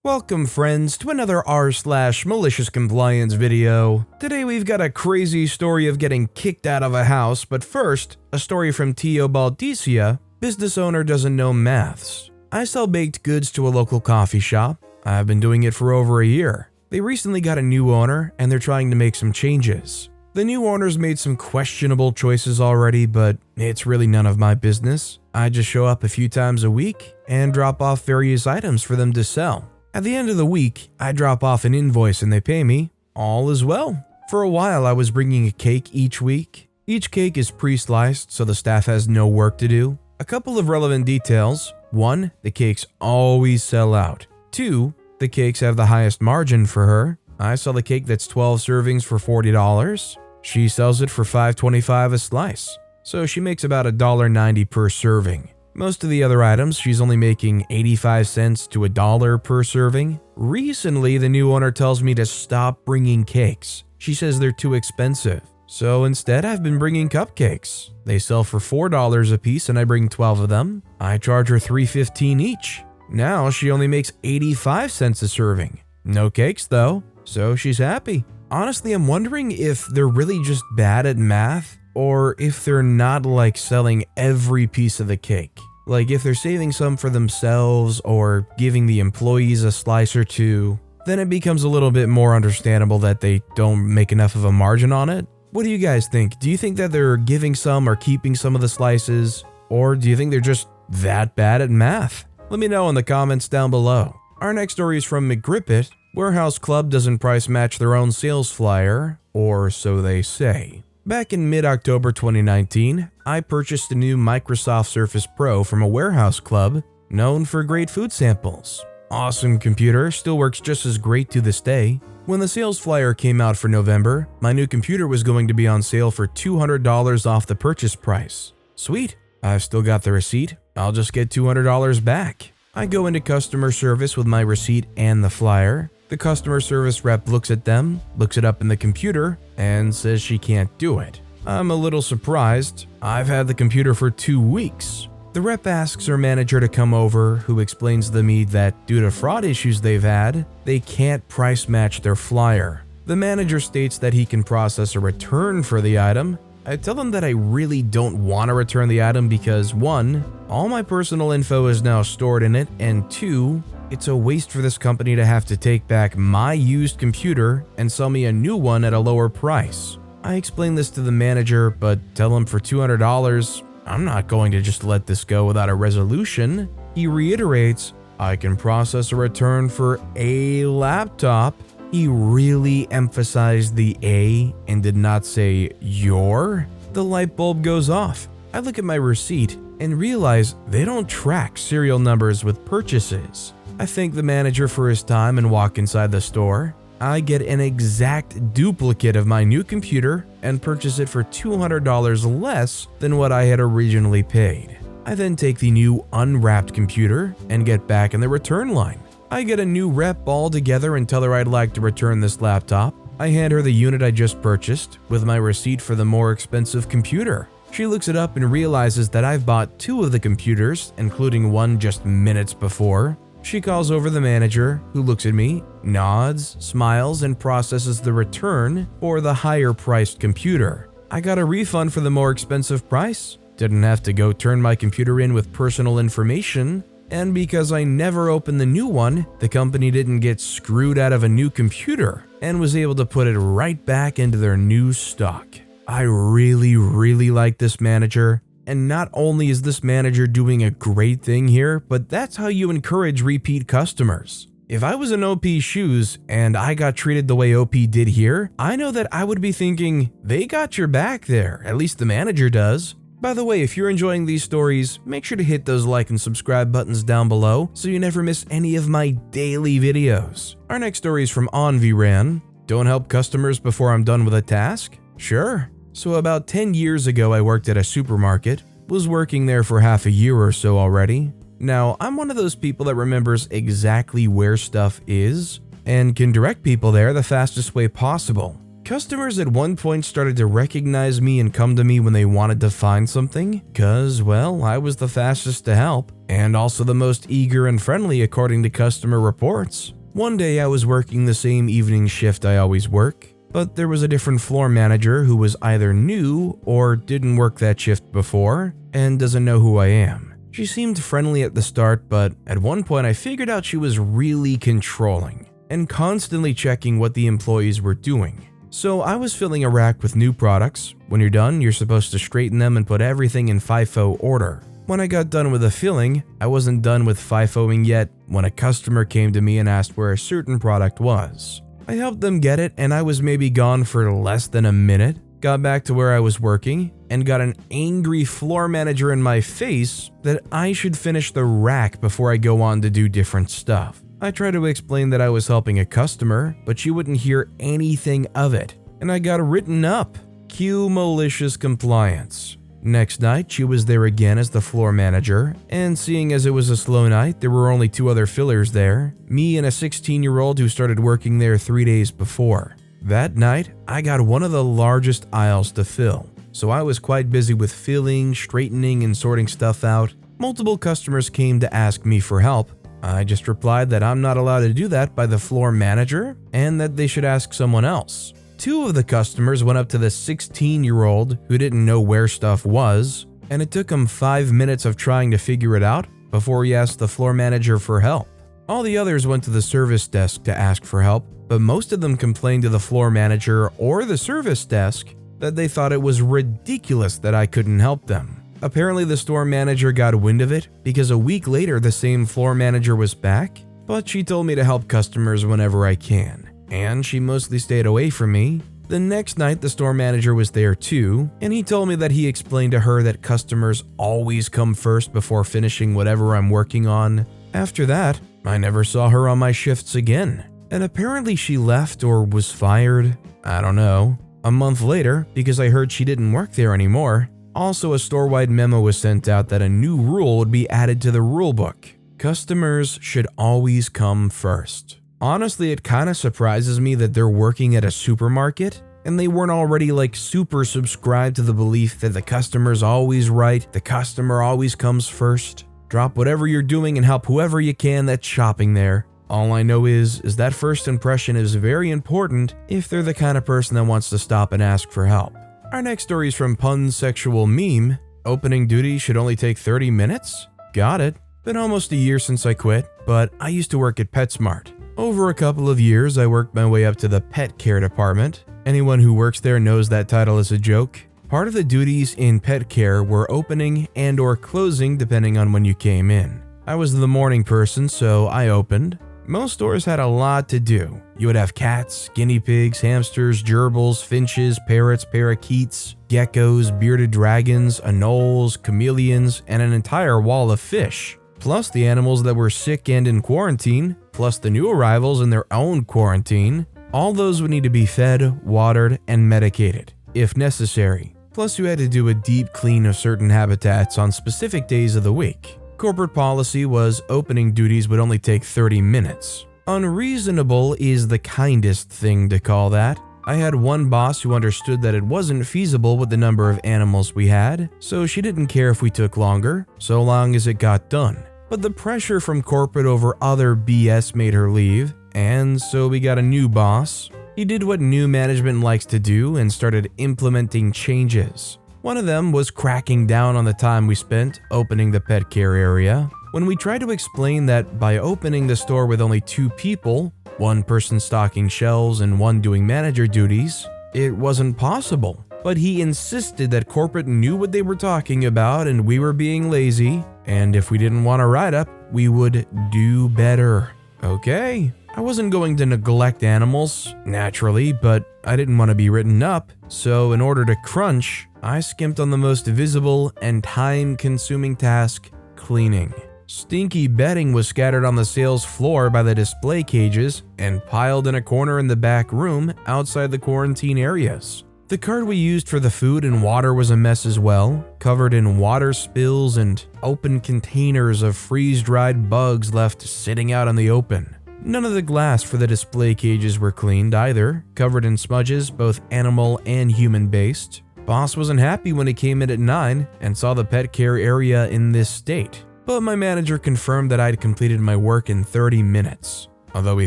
Welcome friends to another r/MaliciousCompliance video. Today we've got a crazy story of getting kicked out of a house, but first, a story from Tio Baldicia, business owner doesn't know maths. I sell baked goods to a local coffee shop. I've been doing it for over a year. They recently got a new owner and they're trying to make some changes. The new owner's made some questionable choices already, but it's really none of my business. I just show up a few times a week and drop off various items for them to sell. At the end of the week, I drop off an invoice and they pay me. All is well. For a while, I was bringing a cake each week. Each cake is pre-sliced, so the staff has no work to do. A couple of relevant details. 1, the cakes always sell out. 2, the cakes have the highest margin for her. I sell the cake that's 12 servings for $40. She sells it for $5.25 a slice. So she makes about $1.90 per serving. Most of the other items, she's only making 85 cents to $1 per serving. Recently, the new owner tells me to stop bringing cakes. She says they're too expensive. So instead, I've been bringing cupcakes. They sell for $4 a piece and I bring 12 of them. I charge her $3.15 each. Now she only makes 85 cents a serving. No cakes though, so she's happy. Honestly, I'm wondering if they're really just bad at math, or if they're not like selling every piece of the cake. Like if they're saving some for themselves or giving the employees a slice or two, then it becomes a little bit more understandable that they don't make enough of a margin on it. What do you guys think? Do you think that they're giving some or keeping some of the slices? Or do you think they're just that bad at math? Let me know in the comments down below. Our next story is from McGrippit. Warehouse Club doesn't price match their own sales flyer, or so they say. Back in mid-October 2019, I purchased a new Microsoft Surface Pro from a warehouse club known for great food samples. Awesome computer, still works just as great to this day. When the sales flyer came out for November, my new computer was going to be on sale for $200 off the purchase price. Sweet, I've still got the receipt, I'll just get $200 back. I go into customer service with my receipt and the flyer. The customer service rep looks at them, looks it up in the computer, and says she can't do it. I'm a little surprised. I've had the computer for 2 weeks. The rep asks her manager to come over, who explains to me that due to fraud issues they've had, they can't price match their flyer. The manager states that he can process a return for the item. I tell him that I really don't want to return the item because 1, all my personal info is now stored in it, and 2, it's a waste for this company to have to take back my used computer and sell me a new one at a lower price. I explain this to the manager, but tell him for $200, I'm not going to just let this go without a resolution. He reiterates, I can process a return for a laptop. He really emphasized the A and did not say your. The light bulb goes off. I look at my receipt and realize they don't track serial numbers with purchases. I thank the manager for his time and walk inside the store. I get an exact duplicate of my new computer and purchase it for $200 less than what I had originally paid. I then take the new unwrapped computer and get back in the return line. I get a new rep all together and tell her I'd like to return this laptop. I hand her the unit I just purchased with my receipt for the more expensive computer. She looks it up and realizes that I've bought 2 of the computers, including one just minutes before. She calls over the manager, who looks at me, nods, smiles, and processes the return for the higher-priced computer. I got a refund for the more expensive price, didn't have to go turn my computer in with personal information, and because I never opened the new one, the company didn't get screwed out of a new computer and was able to put it right back into their new stock. I really like this manager. And not only is this manager doing a great thing here, but that's how you encourage repeat customers. If I was in OP's shoes and I got treated the way OP did here, I know that I would be thinking, they got your back there, at least the manager does. By the way, if you're enjoying these stories, make sure to hit those like and subscribe buttons down below so you never miss any of my daily videos. Our next story is from OnVRAN. Don't help customers before I'm done with a task? Sure. So about 10 years ago, I worked at a supermarket, was working there for half a year or so already. Now, I'm one of those people that remembers exactly where stuff is and can direct people there the fastest way possible. Customers at one point started to recognize me and come to me when they wanted to find something, cause, well, I was the fastest to help, and also the most eager and friendly according to customer reports. One day I was working the same evening shift I always work, but there was a different floor manager who was either new or didn't work that shift before and doesn't know who I am. She seemed friendly at the start, but at one point I figured out she was really controlling and constantly checking what the employees were doing. So I was filling a rack with new products. When you're done, you're supposed to straighten them and put everything in FIFO order. When I got done with the filling, I wasn't done with FIFOing yet when a customer came to me and asked where a certain product was. I helped them get it, and I was maybe gone for less than a minute, got back to where I was working, and got an angry floor manager in my face that I should finish the rack before I go on to do different stuff. I tried to explain that I was helping a customer, but she wouldn't hear anything of it, and I got written up. Cue malicious compliance. Next night, she was there again as the floor manager, and seeing as it was a slow night, there were only 2 other fillers there, me and a 16-year-old who started working there 3 days before. That night, I got one of the largest aisles to fill, so I was quite busy with filling, straightening, and sorting stuff out. Multiple customers came to ask me for help. I just replied that I'm not allowed to do that by the floor manager and that they should ask someone else. 2 of the customers went up to the 16-year-old who didn't know where stuff was, and it took him 5 minutes of trying to figure it out before he asked the floor manager for help. All the others went to the service desk to ask for help, but most of them complained to the floor manager or the service desk that they thought it was ridiculous that I couldn't help them. Apparently the store manager got wind of it because a week later the same floor manager was back, but she told me to help customers whenever I can, and she mostly stayed away from me. The next night the store manager was there too, and he told me that he explained to her that customers always come first before finishing whatever I'm working on. After that, I never saw her on my shifts again, and apparently she left or was fired. I don't know. A month later, because I heard she didn't work there anymore, also a store-wide memo was sent out that a new rule would be added to the rulebook. Customers should always come first. Honestly, it kinda surprises me that they're working at a supermarket and they weren't already super subscribed to the belief that the customer's always right, the customer always comes first. Drop whatever you're doing and help whoever you can that's shopping there. All I know is that first impression is very important if they're the kind of person that wants to stop and ask for help. Our next story is from Punsexual Meme. Opening duty should only take 30 minutes? Got it. Been almost a year since I quit, but I used to work at PetSmart. Over a couple of years, I worked my way up to the pet care department. Anyone who works there knows that title is a joke. Part of the duties in pet care were opening and or closing depending on when you came in. I was the morning person, so I opened. Most stores had a lot to do. You would have cats, guinea pigs, hamsters, gerbils, finches, parrots, parakeets, geckos, bearded dragons, anoles, chameleons, and an entire wall of fish. Plus the animals that were sick and in quarantine, plus the new arrivals in their own quarantine. All those would need to be fed, watered, and medicated, if necessary. Plus you had to do a deep clean of certain habitats on specific days of the week. Corporate policy was opening duties would only take 30 minutes. Unreasonable is the kindest thing to call that. I had one boss who understood that it wasn't feasible with the number of animals we had, so she didn't care if we took longer, so long as it got done. But the pressure from corporate over other BS made her leave, and so we got a new boss. He did what new management likes to do and started implementing changes. One of them was cracking down on the time we spent opening the pet care area. When we tried to explain that by opening the store with only 2 people, one person stocking shelves and one doing manager duties, it wasn't possible. But he insisted that corporate knew what they were talking about and we were being lazy, and if we didn't want a write-up, we would do better. Okay. I wasn't going to neglect animals, naturally, but I didn't want to be written up, so in order to crunch, I skimped on the most visible and time-consuming task, cleaning. Stinky bedding was scattered on the sales floor by the display cages and piled in a corner in the back room outside the quarantine areas. The cart we used for the food and water was a mess as well, covered in water spills and open containers of freeze-dried bugs left sitting out in the open. None of the glass for the display cages were cleaned either, covered in smudges, both animal and human based. Boss wasn't happy when he came in at 9 and saw the pet care area in this state, but my manager confirmed that I'd completed my work in 30 minutes. Although he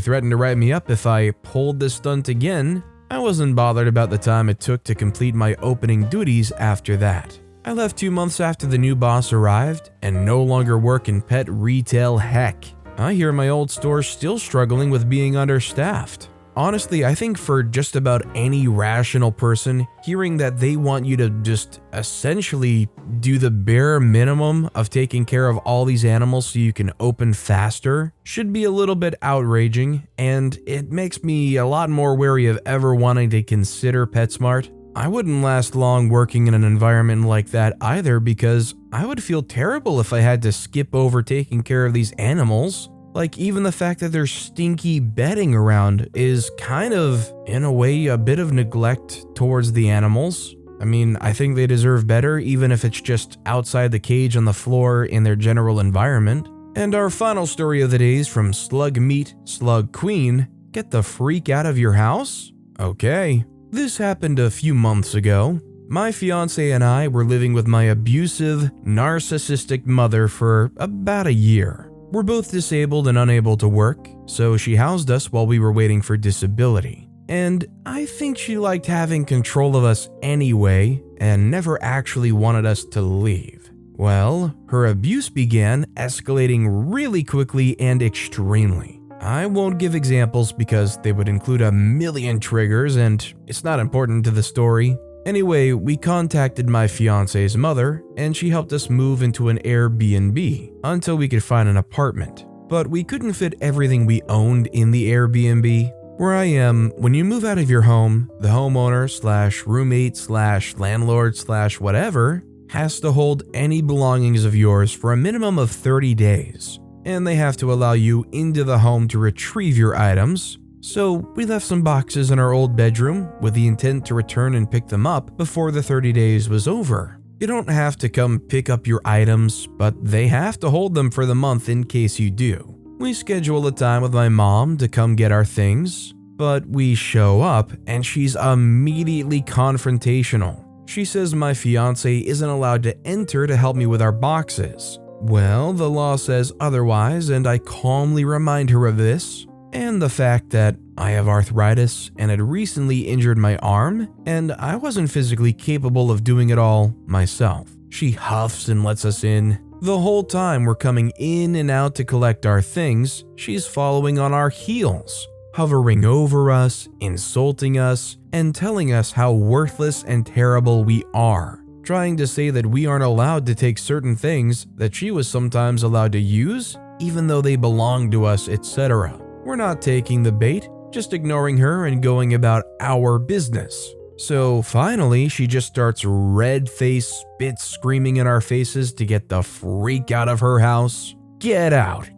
threatened to write me up if I pulled this stunt again, I wasn't bothered about the time it took to complete my opening duties after that. I left 2 months after the new boss arrived and no longer work in pet retail heck. I hear my old store still struggling with being understaffed. Honestly, I think for just about any rational person, hearing that they want you to just essentially do the bare minimum of taking care of all these animals so you can open faster should be a little bit outraging, and it makes me a lot more wary of ever wanting to consider PetSmart. I wouldn't last long working in an environment like that either, because I would feel terrible if I had to skip over taking care of these animals. Like, even the fact that there's stinky bedding around is kind of, in a way, a bit of neglect towards the animals. I mean, I think they deserve better, even if it's just outside the cage on the floor in their general environment. And our final story of the day is from Slug Meat, Slug Queen. Get the freak out of your house? Okay. This happened a few months ago. My fiance and I were living with my abusive, narcissistic mother for about a year. We're both disabled and unable to work, so she housed us while we were waiting for disability. And I think she liked having control of us anyway and never actually wanted us to leave. Well, her abuse began escalating really quickly and extremely. I won't give examples because they would include a million triggers and it's not important to the story. Anyway, we contacted my fiance's mother and she helped us move into an Airbnb until we could find an apartment. But we couldn't fit everything we owned in the Airbnb. Where I am, when you move out of your home, the homeowner / roommate / landlord / whatever has to hold any belongings of yours for a minimum of 30 days. And they have to allow you into the home to retrieve your items. So we left some boxes in our old bedroom with the intent to return and pick them up before the 30 days was over. You don't have to come pick up your items, but they have to hold them for the month in case you do. We schedule a time with my mom to come get our things, but we show up and she's immediately confrontational. She says my fiance isn't allowed to enter to help me with our boxes. Well, the law says otherwise, and I calmly remind her of this. And the fact that I have arthritis and had recently injured my arm, and I wasn't physically capable of doing it all myself. She huffs and lets us in. The whole time we're coming in and out to collect our things, she's following on our heels, hovering over us, insulting us, and telling us how worthless and terrible we are, trying to say that we aren't allowed to take certain things that she was sometimes allowed to use, even though they belong to us, etc. We're not taking the bait, just ignoring her and going about our business. So finally, she just starts red-faced spit screaming in our faces to get the freak out of her house. Get out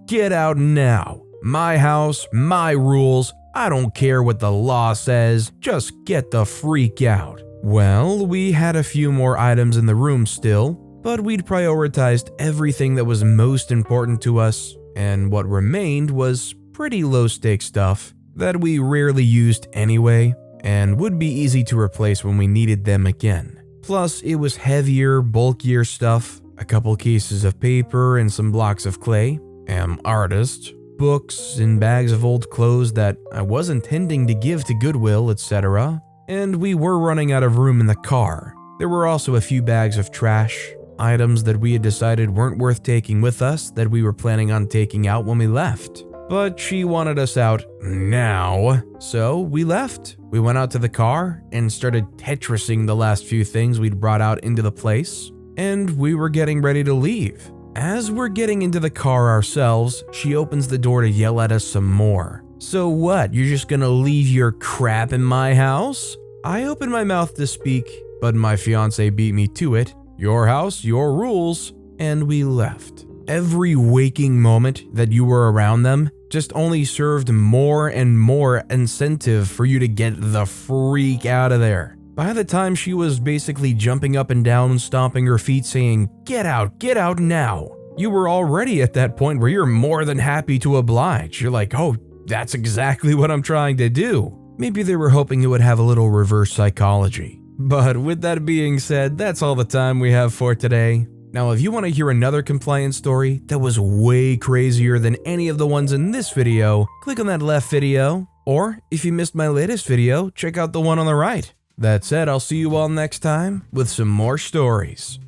now. My house, my rules, I don't care what the law says, just get the freak out. Well, we had a few more items in the room still, but we'd prioritized everything that was most important to us, and what remained was pretty low-stakes stuff that we rarely used anyway and would be easy to replace when we needed them again. Plus, it was heavier, bulkier stuff, a couple cases of paper and some blocks of clay, artist, books and bags of old clothes that I was intending to give to Goodwill, etc. And we were running out of room in the car. There were also a few bags of trash, items that we had decided weren't worth taking with us that we were planning on taking out when we left. But she wanted us out now, so we left. We went out to the car and started Tetrising the last few things we'd brought out into the place, and we were getting ready to leave. As we're getting into the car ourselves, she opens the door to yell at us some more. So what, you're just gonna leave your crap in my house? I opened my mouth to speak, but my fiance beat me to it. Your house, your rules, and we left. Every waking moment that you were around them just only served more and more incentive for you to get the freak out of there. By the time she was basically jumping up and down, stomping her feet, saying, get out now, you were already at that point where you're more than happy to oblige. You're like, oh, that's exactly what I'm trying to do. Maybe they were hoping it would have a little reverse psychology. But with that being said, that's all the time we have for today. Now, if you want to hear another compliance story that was way crazier than any of the ones in this video, click on that left video. Or, if you missed my latest video, check out the one on the right. That said, I'll see you all next time with some more stories.